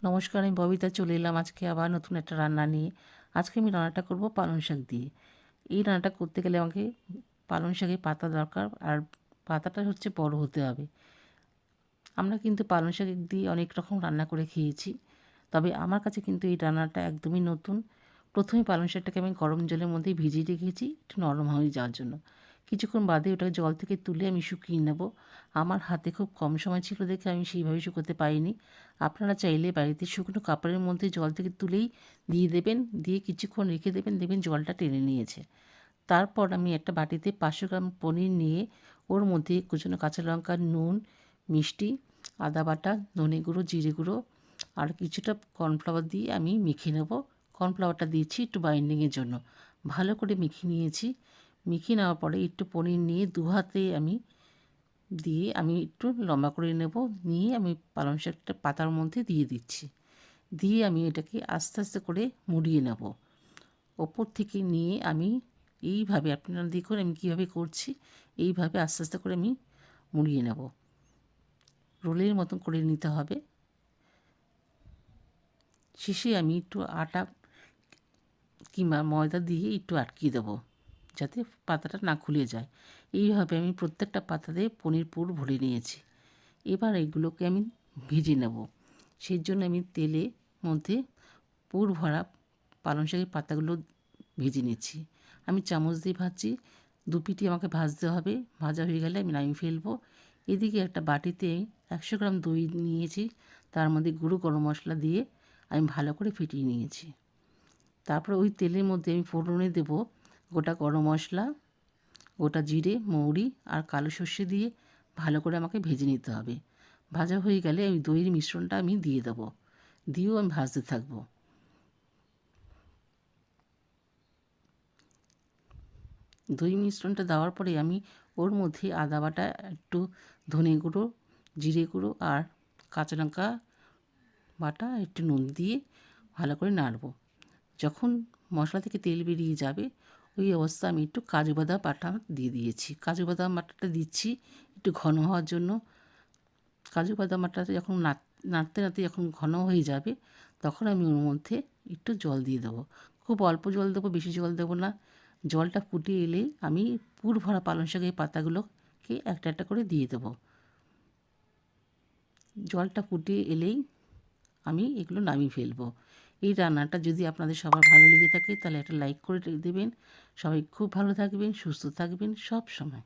নমস্কার, আমি ববিতা চলে এলাম আজকে আবার নতুন একটা রান্না নিয়ে। আজকে আমি রান্নাটা করব পালং শাক দিয়ে। এই রান্নাটা করতে গেলে আমাকে পালং শাকের পাতা দরকার, আর পাতাটা হচ্ছে বড় হতে হবে। আমরা কিন্তু পালং শাক দিয়ে অনেক রকম রান্না করে খেয়েছি, তবে আমার কাছে কিন্তু এই রান্নাটা একদমই নতুন। প্রথমে পালং শাকটাকে আমি গরম জলের মধ্যে ভিজিয়ে রেখেছি একটু নরম হয়ে যাওয়ার জন্য। কিছুক্ষণ বাদে ওটাকে জল থেকে তুলে আমি শুকিয়ে নেব। আমার হাতে খুব কম সময় ছিল দেখে আমি সেইভাবে শুকোতে পারিনি। আপনারা চাইলে বাড়িতে শুকনো কাপড়ের মধ্যে জল থেকে তুলেই দিয়ে দেবেন, দিয়ে কিছুক্ষণ রেখে দেবেন, দেখবেন জলটা টেনে নিয়েছে। তারপর আমি একটা বাটিতে 500 গ্রাম পনির নিয়ে ওর মধ্যে কুচনো কাঁচা লঙ্কা, নুন, মিষ্টি, আদা বাটা, ধনে গুঁড়ো, জিরে গুঁড়ো আর কিছুটা কর্নফ্লাওয়ার দিয়ে আমি মেখে নেব। কর্নফ্লাওয়ারটা দিয়েছি একটু বাইন্ডিংয়ের জন্য। ভালো করে মেখে নিয়েছি। মেখে নেওয়ার পরে একটু পনির নিয়ে দু হাতে আমি দিয়ে আমি একটু লম্বা করে নেব। নিয়ে আমি পালং শাকটা পাতার মধ্যে দিয়ে দিচ্ছি। দিয়ে আমি এটাকে আস্তে আস্তে করে মুড়িয়ে নেব। ওপর থেকে নিয়ে আমি এইভাবে, আপনারা দেখুন আমি কীভাবে করছি, এইভাবে আস্তে আস্তে করে আমি মুড়িয়ে নেব। রোলের মতন করে নিতে হবে। শেষে আমি একটু আটা কিংবা ময়দা দিয়ে একটু আটকিয়ে দেবো, যাতে পাতাটা না খুলে যায়। এইভাবে আমি প্রত্যেকটা পাতাতে পনির পুর ভরে নিয়েছি। এবার এগুলোকে আমি ভেজে নেব। সেই জন্য আমি তেলের মধ্যে পুর ভরা পালং শাকের পাতাগুলো ভেজে নিচ্ছি। আমি চামচ দিয়ে ভাজছি। দু পিঠই আমাকে ভাজতে হবে। ভাজা হয়ে গেলে আমি নামিয়ে ফেলবো। এদিকে একটা বাটিতে 100 গ্রাম দই নিয়েছি, তার মধ্যে গুঁড়ো গরম মশলা দিয়ে আমি ভালো করে ফেটিয়ে নিয়েছি। তারপরে ওই তেলের মধ্যে আমি ফোড়নে দেব গোটা গরম মশলা, গোটা জিরে, মৌরি আর কালো সর্ষে দিয়ে ভালো করে আমাকে ভেজে নিতে হবে। ভাজা হয়ে গেলে ওই দইয়ের মিশ্রণটা আমি দিয়ে দেবো। দিয়েও আমি ভাজতে থাকবো। দই মিশ্রণটা দেওয়ার পরে আমি ওর মধ্যে আদা বাটা, একটু ধনে গুঁড়ো, জিরে গুঁড়ো আর কাঁচা লঙ্কা বাটা, একটু নুন দিয়ে ভালো করে নাড়ব। যখন মশলা থেকে তেল বেরিয়ে যাবে ওই অবস্থা আমি একটু কাজু বাদাম বাটা দিয়ে দিয়েছি। কাজু বাদাম বাটাটা দিচ্ছি একটু ঘন হওয়ার জন্য। কাজু বাদাম বাটাটা যখন নাড়তে নাড়তে যখন ঘন হয়ে যাবে তখন আমি ওর মধ্যে একটু জল দিয়ে দেবো। খুব অল্প জল দেবো, বেশি জল দেবো না। জলটা ফুটে এলেই আমি পুর ভরা পালং শাকের পাতাগুলোকে একটা একটা করে দিয়ে দেবো। জলটা ফুটে এলেই আমি এগুলো নামিয়ে ফেলবো। এই রান্নাটা যদি আপনাদের সবার ভালো লেগে থাকে তাহলে একটা লাইক করে দেবেন। সবাই খুব ভালো থাকবেন, সুস্থ থাকবেন সব সময়।